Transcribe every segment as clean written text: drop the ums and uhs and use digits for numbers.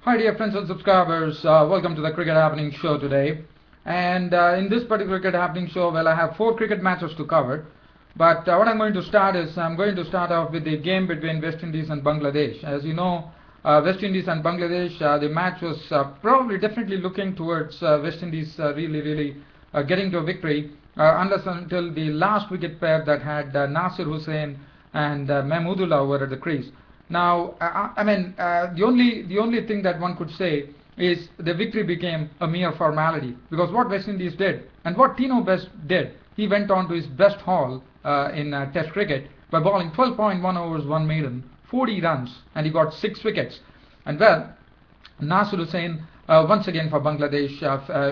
Hi dear friends and subscribers, welcome to the Cricket Happening Show today. And in this particular Cricket Happening Show, well, I have 4 cricket matches to cover. But what I'm going to start is, I'm going to start off with the game between West Indies and Bangladesh. As you know, West Indies and Bangladesh, the match was probably definitely looking towards West Indies really getting to a victory, unless until the last wicket pair that had Nasir Hussain and Mahmudullah were at the crease. Now, the only thing that one could say is the victory became a mere formality, because what West Indies did and what Tino Best did, he went on to his best haul in Test cricket by bowling 12.1 overs, 1 maiden, 40 runs, and he got 6 wickets. And well, Nasir Hussain once again for Bangladesh,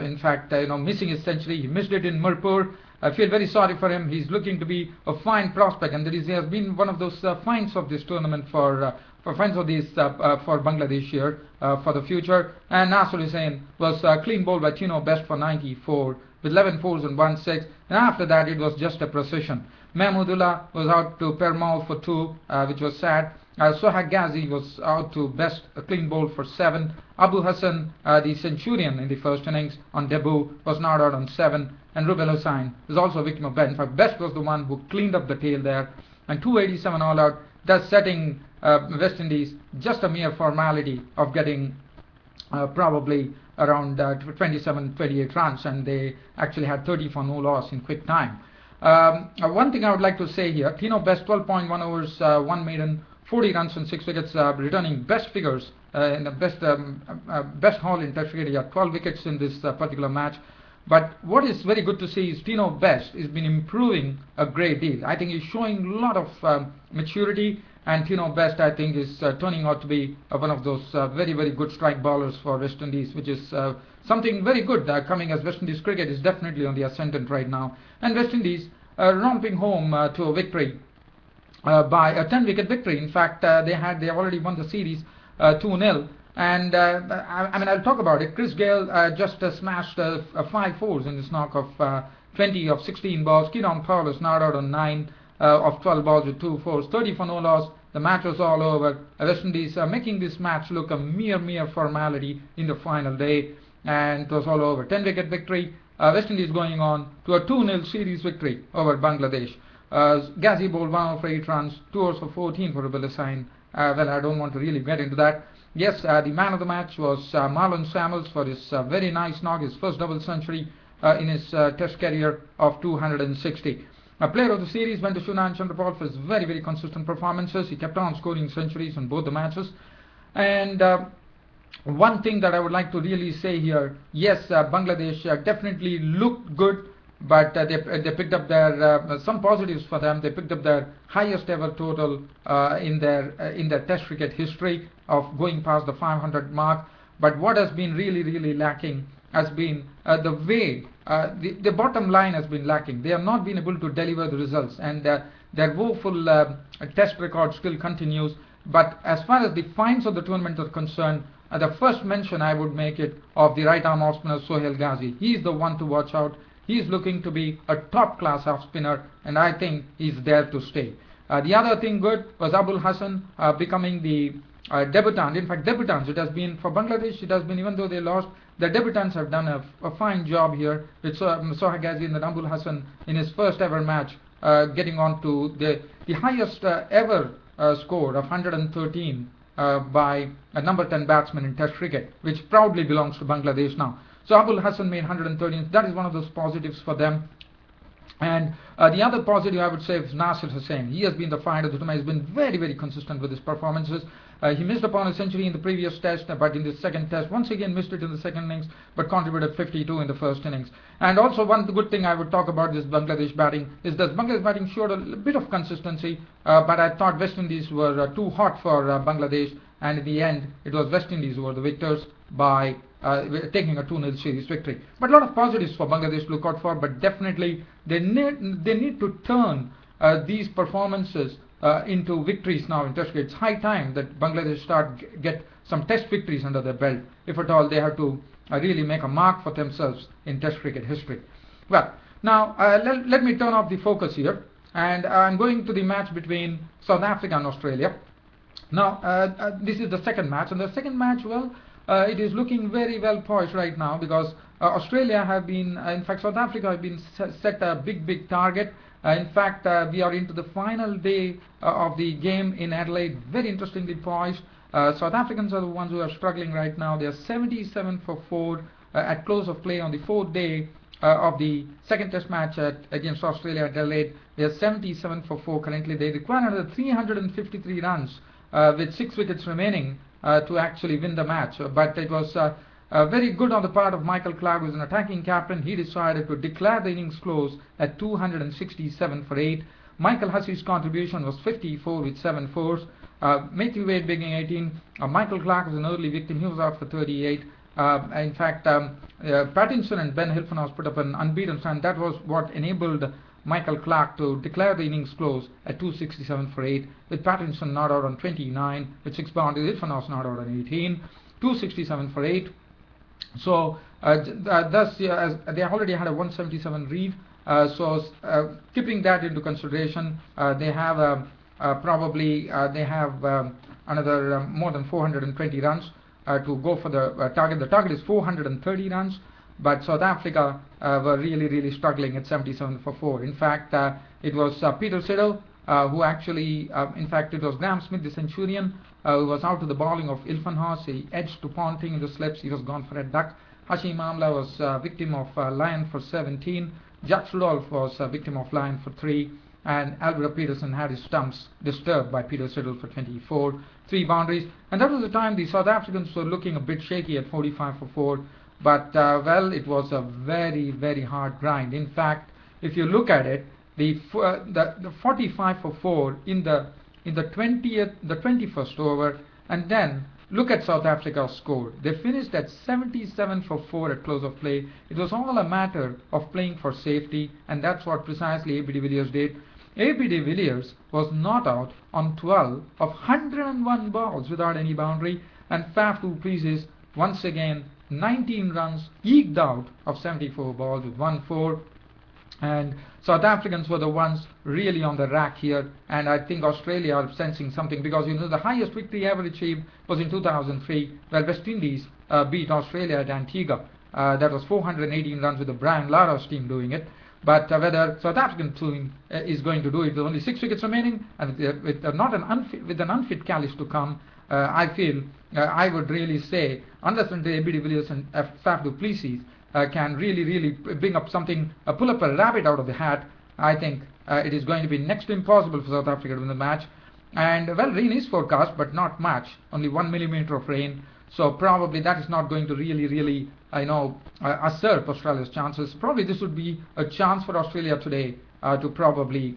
in fact, missing his century. He missed it in Mirpur. I feel very sorry for him. He's looking to be a fine prospect, and he has been one of those finds of this tournament for Bangladesh here for the future. And Nasir Hussain was clean bowled by Tino Best for 94 with 11 fours and 1 6, and after that it was just a procession. Mahmudullah was out to Permaul for 2, which was sad. Sohail Ghazi was out to Best, clean bowled for 7. Abu Hassan, the centurion in the first innings on debut, was not out on 7. And Rubel Hussain is also a victim of Best. In fact, Best was the one who cleaned up the tail there. And 287 all out, thus setting West Indies just a mere formality of getting probably around 27-28 runs, and they actually had 30 for no loss in quick time. One thing I would like to say here, Tino Best 12.1 overs, 1 maiden, 40 runs and 6 wickets, returning best figures in the best haul in Test cricket. He had 12 wickets in this particular match. But what is very good to see is Tino Best has been improving a great deal. I think he's showing a lot of maturity, and Tino Best, I think, is turning out to be one of those very good strike bowlers for West Indies, which is something very good coming, as West Indies cricket is definitely on the ascendant right now. And West Indies romping home to a victory by a 10-wicket victory. In fact, they have already won the series 2-0. And I'll talk about it. Chris Gayle just smashed 5 fours in this knock of 20 of 16 balls. Kieron Powell is not out on 9 of 12 balls with 2 fours, 30 for no loss. The match was all over. West Indies making this match look a mere formality in the final day, and it was all over. 10-wicket victory. West Indies going on to a 2-0 series victory over Bangladesh. Ghazi bowled 1 over 8 runs, 2 overs for 14 for Rubel Hussain. Well, I don't want to really get into that. Yes, the man of the match was Marlon Samuels for his very nice knock, his first double century in his Test career of 260. Player of the series went to Shunan Chandrapal for his very consistent performances. He kept on scoring centuries in both the matches. And one thing that I would like to really say here, yes, Bangladesh definitely looked good, but they picked up their some positives for them. They picked up their highest ever total in their Test cricket history of going past the 500 mark. But what has been really lacking has been the way the bottom line has been lacking. They have not been able to deliver the results, and their woeful Test record still continues. But as far as the finds of the tournament are concerned, the first mention I would make it of the right arm off spinner Sohail Ghazi. He is the one to watch out. He is looking to be a top class off spinner, and I think he's there to stay. The other thing good was Abul Hassan becoming the debutant. In fact, debutants, it has been for Bangladesh, it has been, even though they lost, the debutants have done a fine job here with Sohail Ghazi and Abul Hassan in his first ever match, getting on to the highest ever score of 113 by a number 10 batsman in Test cricket, which proudly belongs to Bangladesh now. So Abul Hassan made 113. That is one of those positives for them. And the other positive I would say is Nasir Hussain. He has been the find of the tournament. He's been very consistent with his performances. He missed upon a century in the previous test, but in the second test, once again missed it in the second innings, but contributed 52 in the first innings. And also one good thing I would talk about this Bangladesh batting is that Bangladesh batting showed a bit of consistency, but I thought West Indies were too hot for Bangladesh, and in the end, it was West Indies who were the victors by taking a 2-0 series victory. But a lot of positives for Bangladesh to look out for, but definitely they need to turn these performances into victories now in Test cricket. It's high time that Bangladesh get some Test victories under their belt. If at all, they have to really make a mark for themselves in Test cricket history. Well, now let me turn off the focus here, and I'm going to the match between South Africa and Australia. Now, this is the second match, and the second match, well, it is looking very well poised right now, because Australia have been, in fact South Africa have been set a big target. In fact, we are into the final day of the game in Adelaide, very interestingly poised. South Africans are the ones who are struggling right now. They are 77 for 4 at close of play on the 4th day of the second test match against Australia at Adelaide. They are 77 for 4 currently. They require another 353 runs with 6 wickets remaining to actually win the match. But it was very good on the part of Michael Clarke, who is an attacking captain. He decided to declare the innings close at 267 for 8. Michael Hussey's contribution was 54 with 7 fours. Matthew Wade beginning 18. Michael Clarke was an early victim. He was out for 38. In fact, Pattinson and Ben Hilfenhaus put up an unbeaten stand. That was what enabled Michael Clarke to declare the innings close at 267 for 8, with Pattinson not out on 29, with 6 boundaries, Hilfenhaus not out on 18, 267 for 8. So thus as they already had a 177 read. Keeping that into consideration, they have probably they have another more than 420 runs to go for the target. The target is 430 runs, but South Africa were really struggling at 77 for 4. In fact, it was Peter Siddle who actually, in fact, it was Graham Smith, the Centurion, who was out to the bowling of Hilfenhaus. He edged to Ponting in the slips. He was gone for a duck. Hashim Amla was victim of Lyon for 17. Judge Rudolph was victim of Lyon for 3. And Alvaro Peterson had his stumps disturbed by Peter Siddle for 24, 3 boundaries. And that was the time the South Africans were looking a bit shaky at 45 for 4. But, well, it was a very hard grind. In fact, if you look at it, the 45 for 4 in the 21st over, and then look at South Africa's score. They finished at 77 for 4 at close of play. It was all a matter of playing for safety, and that's what precisely A.B. de Villiers did. A.B. de Villiers was not out on 12 of 101 balls without any boundary, and Faf du Plessis once again 19 runs eked out of 74 balls with 1-4. And South Africans were the ones really on the rack here, and I think Australia are sensing something, because you know the highest victory ever achieved was in 2003, where West Indies beat Australia at Antigua. That was 418 runs with the Brian Lara's team doing it. But whether South African team is going to do it with only 6 wickets remaining, and with an unfit Kallis to come, I feel I would really say, unless A.B. de Villiers and Faf du Plessis can really bring up something, pull up a rabbit out of the hat, I think it is going to be next to impossible for South Africa to win the match. And well, rain is forecast, but not much, only 1 millimeter of rain. So probably that is not going to really usurp Australia's chances. Probably this would be a chance for Australia today to probably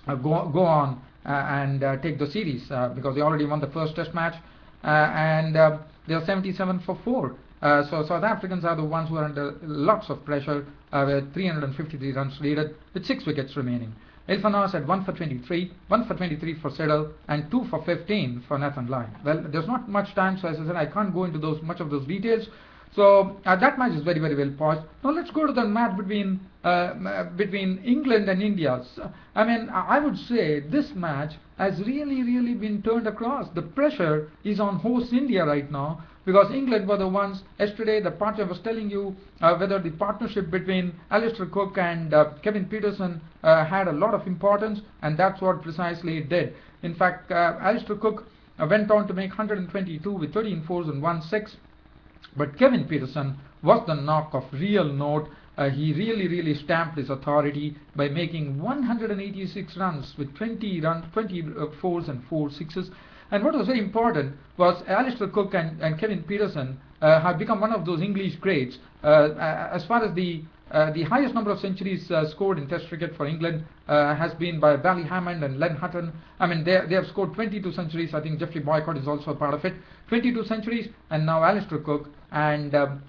go on and take the series, because they already won the first test match, and they are 77 for 4. So South Africans are the ones who are under lots of pressure, with 353 runs needed with 6 wickets remaining. Hilfenhaus had 1 for 23, 1 for 23 for Siddle, and 2 for 15 for Nathan Lyon. Well, there's not much time, so as I said, I can't go into much of those details. So that match is very well poised. Now let's go to the match between England and India. So, I mean, I would say this match has really been turned across. The pressure is on host India right now, because England were the ones. Yesterday the partner was telling you whether the partnership between Alistair Cook and Kevin Pietersen had a lot of importance, and that's what precisely it did. In fact, Alistair Cook went on to make 122 with 13 fours and 1 6. But Kevin Pietersen was the knock of real note. He really stamped his authority by making 186 runs with 20 fours and 4 sixes. And what was very important was Alistair Cook and Kevin Pietersen have become one of those English greats. As far as the highest number of centuries scored in Test cricket for England has been by Bally Hammond and Len Hutton. I mean, they have scored 22 centuries. I think Geoffrey Boycott is also a part of it. 22 centuries, and now Alistair Cook and Kevin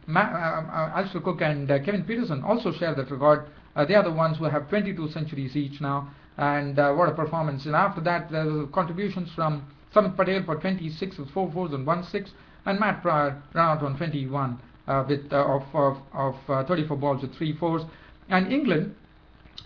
Pietersen also share that record. They are the ones who have 22 centuries each now, and what a performance! And after that, there were contributions from Samit Patel for 26 with 4 fours and 1 6, and Matt Pryor ran out on 21 with 34 balls with 3 fours. And England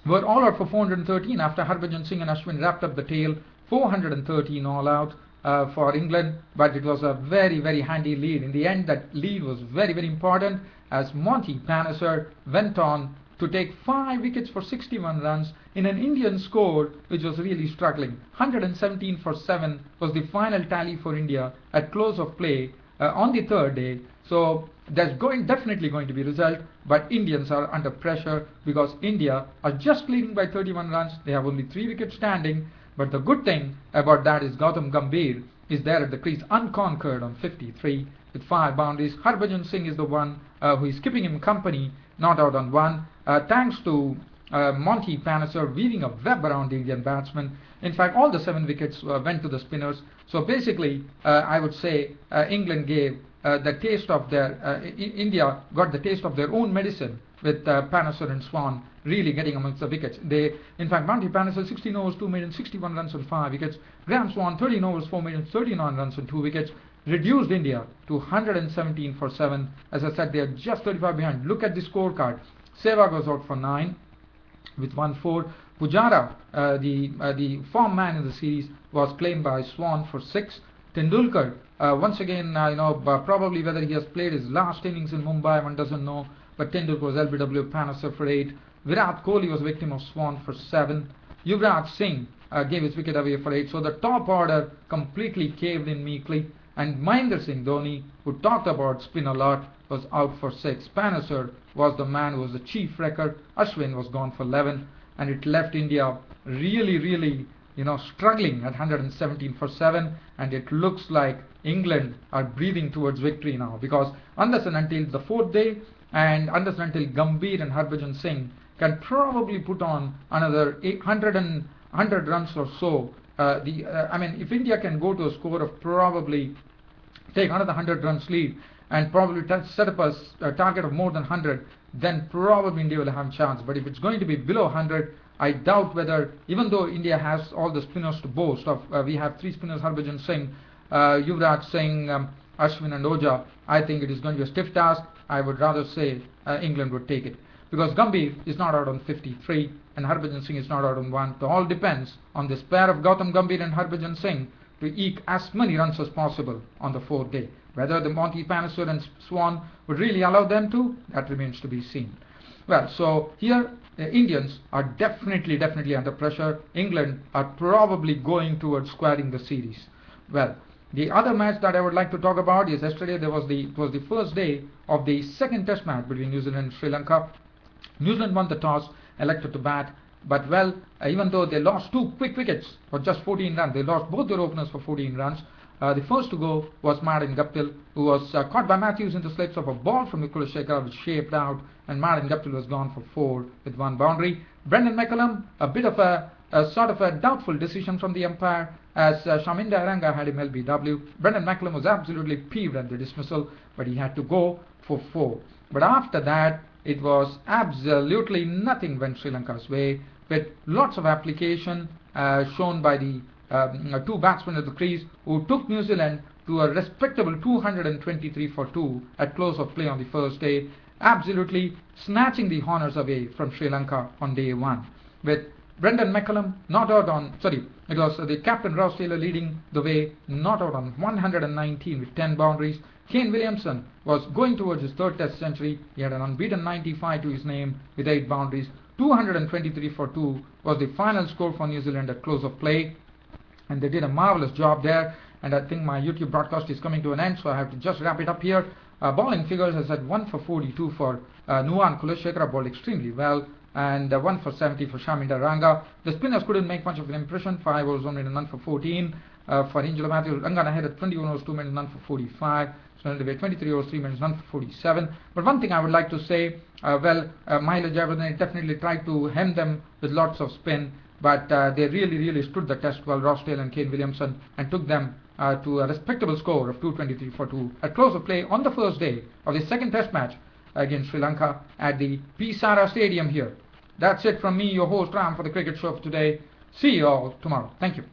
were all out for 413 after Harbhajan Singh and Ashwin wrapped up the tail, 413 all out. for England, but it was a very, very handy lead. In the end, that lead was very, very important as Monty Panesar went on to take 5 wickets for 61 runs in an Indian score which was really struggling. 117 for 7 was the final tally for India at close of play on the third day. So there's definitely going to be result, but Indians are under pressure because India are just leading by 31 runs. They have only 3 wickets standing. But the good thing about that is Gautam Gambhir is there at the crease unconquered on 53 with 5 boundaries. Harbhajan Singh is the one who is keeping him company, not out on 1. Thanks to Monty Panesar weaving a web around the Indian batsmen. In fact, all the 7 wickets went to the spinners. So basically, I would say England gave the taste of their India got the taste of their own medicine with Panesar and Swan really getting amongst the wickets. In fact, Monty Panesar 16 overs, 2 maidens, 61 runs on 5 wickets. Graham Swan 13 overs, 4 maidens, 39 runs on 2 wickets. Reduced India to 117 for 7. As I said, they are just 35 behind. Look at the scorecard. Sehwag was out for 9 with 1-4. Pujara, the form man in the series, was claimed by Swan for 6. Tendulkar, once again, probably whether he has played his last innings in Mumbai, one doesn't know. But Tendulkar was LBW, Panesar for 8. Virat Kohli was victim of Swan for 7. Yuvraj Singh gave his wicket away for 8. So the top order completely caved in meekly. And Mahendra Singh Dhoni, who talked about spin a lot, was out for 6. Panesar was the man who was the chief wrecker. Ashwin was gone for 11. And it left India really, struggling at 117 for 7. And it looks like England are breathing towards victory now. Because unless and until the 4th day, and unless and until Gambhir and Harbhajan Singh can probably put on another 100 runs or so, if India can go to a score of probably take another 100 runs lead and probably set up a target of more than 100, then probably India will have a chance. But if it's going to be below 100, I doubt whether, even though India has all the spinners to boast of, we have 3 spinners, Harbhajan Singh, Yuvraj Singh, Ashwin and Ojha, I think it is going to be a stiff task. I would rather say England would take it. Because Gambhir is not out on 53 and Harbhajan Singh is not out on 1. So all depends on this pair of Gautam Gambhir and Harbhajan Singh to eke as many runs as possible on the 4th day. Whether the Monty Panesar and Swan would really allow them to, that remains to be seen. Well, so here Indians are definitely under pressure. England are probably going towards squaring the series. Well, the other match that I would like to talk about is yesterday it was the first day of the second test match between New Zealand and Sri Lanka. New Zealand won the toss, elected to bat, but even though they lost 2 quick wickets for just 14 runs, they lost both their openers for 14 runs. The first to go was Martin Guptill, who was caught by Matthews in the slips of a ball from Kulashekhar, which shaped out, and Martin Guptill was gone for 4 with 1 boundary. Brendan McCullum, a bit of a sort of a doubtful decision from the umpire, as Shaminda Aranga had him LBW. Brendan McCullum was absolutely peeved at the dismissal, but he had to go for 4. But after that, it was absolutely nothing went Sri Lanka's way, with lots of application shown by the 2 batsmen at the crease, who took New Zealand to a respectable 223 for 2 at close of play on the first day, absolutely snatching the honours away from Sri Lanka on day 1. With Brendan McCullum not out on, it was the captain Ross Taylor leading the way, not out on 119 with 10 boundaries. Kane Williamson was going towards his 3rd test century. He had an unbeaten 95 to his name with 8 boundaries. 223 for 2 was the final score for New Zealand at close of play. And they did a marvellous job there. And I think my YouTube broadcast is coming to an end, so I have to just wrap it up here. Bowling figures, I said 1 for 42 for Nuwan Kulashekhara, bowled extremely well. And 1 for 70 for Shaminda Aranga. The spinners couldn't make much of an impression. 5 overs, 1 minute, none for 14. For Angelo Matthews, Rangana had 21 overs, 2 minutes, none for 45. So they were 23 overs, 3 minutes, none for 47. But one thing I would like to say, Mahela Jayawardene definitely tried to hem them with lots of spin, but they really stood the test well, Ross Taylor and Kane Williamson, and took them to a respectable score of 223 for 2 at close of play on the first day of the second test match against Sri Lanka at the Pisara Stadium here. That's it from me, your host Ram, for the Cricket Show for today. See you all tomorrow. Thank you.